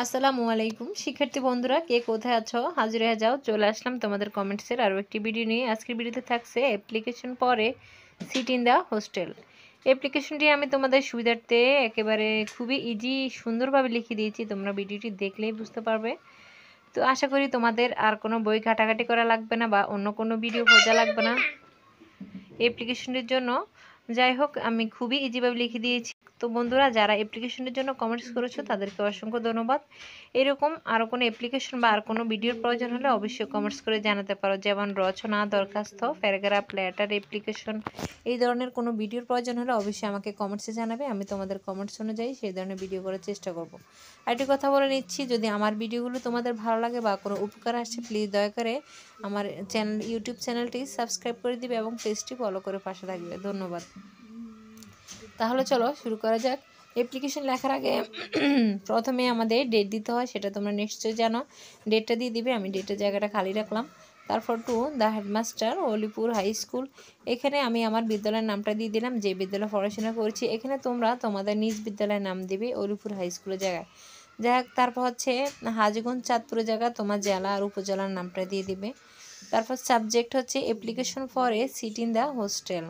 আসসালামু আলাইকুম শিক্ষার্থী বন্ধুরা, কে কোথায় আছো? হাজির হয়ে যাও, চলে আসলাম তোমাদের কমেন্টসের আরও একটি ভিডিও নিয়ে। আজকের ভিডিওতে থাকছে অ্যাপ্লিকেশন পরে সিট ইন দ্য হোস্টেল। অ্যাপ্লিকেশনটি আমি তোমাদের সুবিধার্থে একেবারে খুবই ইজি সুন্দরভাবে লিখে দিয়েছি, তোমরা ভিডিওটি দেখলেই বুঝতে পারবে। তো আশা করি তোমাদের আর কোনো বই ঘাটাঘাটি করা লাগবে না বা অন্য কোনো ভিডিও খোঁজা লাগবে না অ্যাপ্লিকেশনটির জন্য। যাই হোক, আমি খুবই ইজিভাবে লিখে দিয়েছি। তো বন্ধুরা, যারা অ্যাপ্লিকেশনের জন্য কমেন্টস করেছো তাদেরকে অসংখ্য ধন্যবাদ। এরকম আরও কোনো অ্যাপ্লিকেশন বা আর কোনো ভিডিওর প্রয়োজন হলে অবশ্যই কমেন্টস করে জানাতে পারো, যেমন রচনা, দরখাস্ত, প্যারাগ্রাফ, লেটার, অ্যাপ্লিকেশন, এই ধরনের কোনো ভিডিওর প্রয়োজন হলে অবশ্যই আমাকে কমেন্টসে জানাবে। আমি তোমাদের কমেন্টস অনুযায়ী সেই ধরনের ভিডিও করার চেষ্টা করব। আরেকটি কথা বলে নিচ্ছি, যদি আমার ভিডিওগুলো তোমাদের ভালো লাগে বা কোনো উপকার আসছে, প্লিজ দয়া করে আমার ইউটিউব চ্যানেলটি সাবস্ক্রাইব করে দিবে এবং পেজটি ফলো করে পাশে থাকবে। ধন্যবাদ। তাহলে চলো শুরু করা যাক। অ্যাপ্লিকেশন লেখার আগে প্রথমে আমাদের ডেট দিতে হয়, সেটা তোমরা নিশ্চয়ই জানো। ডেটটা দিয়ে দিবে, আমি ডেটের জায়গাটা খালি রাখলাম। তারপর to the headmaster, Alipur high school. এখানে আমি আমার বিদ্যালয়ের নামটা দিয়ে দিলাম, যে বিদ্যালয়ে পড়াশোনা করছি। এখানে তোমরা তোমাদের নিজ বিদ্যালয়ের নাম দিবে, অলিপুর হাই স্কুলের জায়গায়। যাই হোক, তারপর হচ্ছে হাজীগঞ্জ, চাঁদপুরের জায়গা তোমার জেলা আর উপজেলার নামটা দিয়ে দিবে। তারপর সাবজেক্ট হচ্ছে application for a seat in the hostel.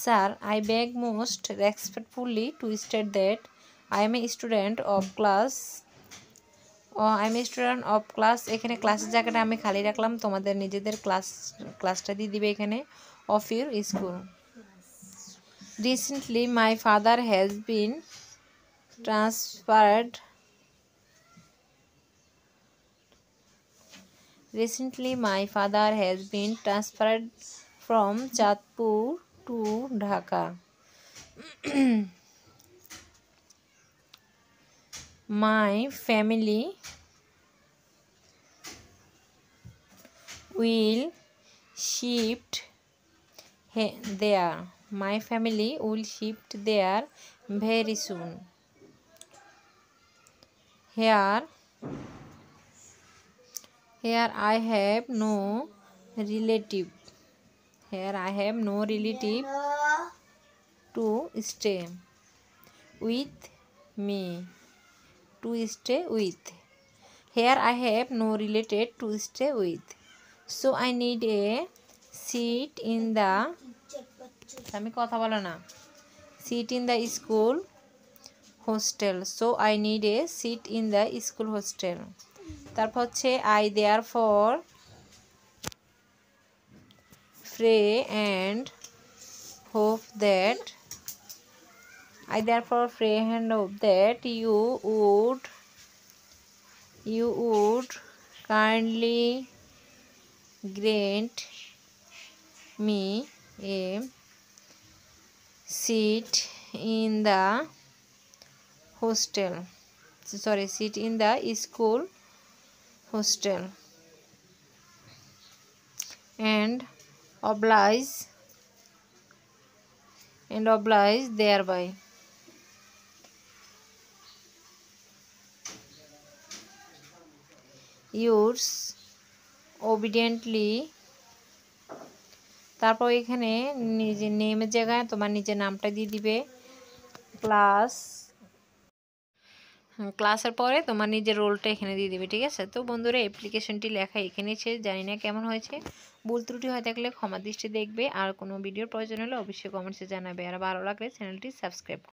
Sir, I beg most respectfully to state that I am a student of class. এখানে ক্লাসের জায়গাটা আমি খালি রাখলাম, তোমাদের নিজেদের ক্লাসটা দিয়ে দিবে এখানে, of your school. Recently my father has been transferred from Chandpur to Dhaka. My family will shift there very soon. Here I have no relative to stay with me. Here I have no related to stay with. So I need a seat in the seat in the school hostel. So I need a seat in the school hostel. তারপর হচ্ছে I therefore pray and hope that you would kindly grant me a seat in the school hostel and oblige thereby. Yours obediently. তারপর এখানে নিজের নেমের জায়গায় তোমার নিজের নামটা দিয়ে দিবে, ক্লাসের পরে তোমার নিজের রোলটা এখানে দিয়ে দিবে, ঠিক আছে? তো বন্ধুরা, অ্যাপ্লিকেশনটি লেখা এখানে শেষ। জানি না কেমন হয়েছে, ভুল ত্রুটি হয়ে থাকলে ক্ষমা দৃষ্টি দেখবে। আর কোনো ভিডিওর প্রয়োজন হলে অবশ্যই কমেন্টসে জানাবে। আর ভালো লাগলে চ্যানেলটি সাবস্ক্রাইব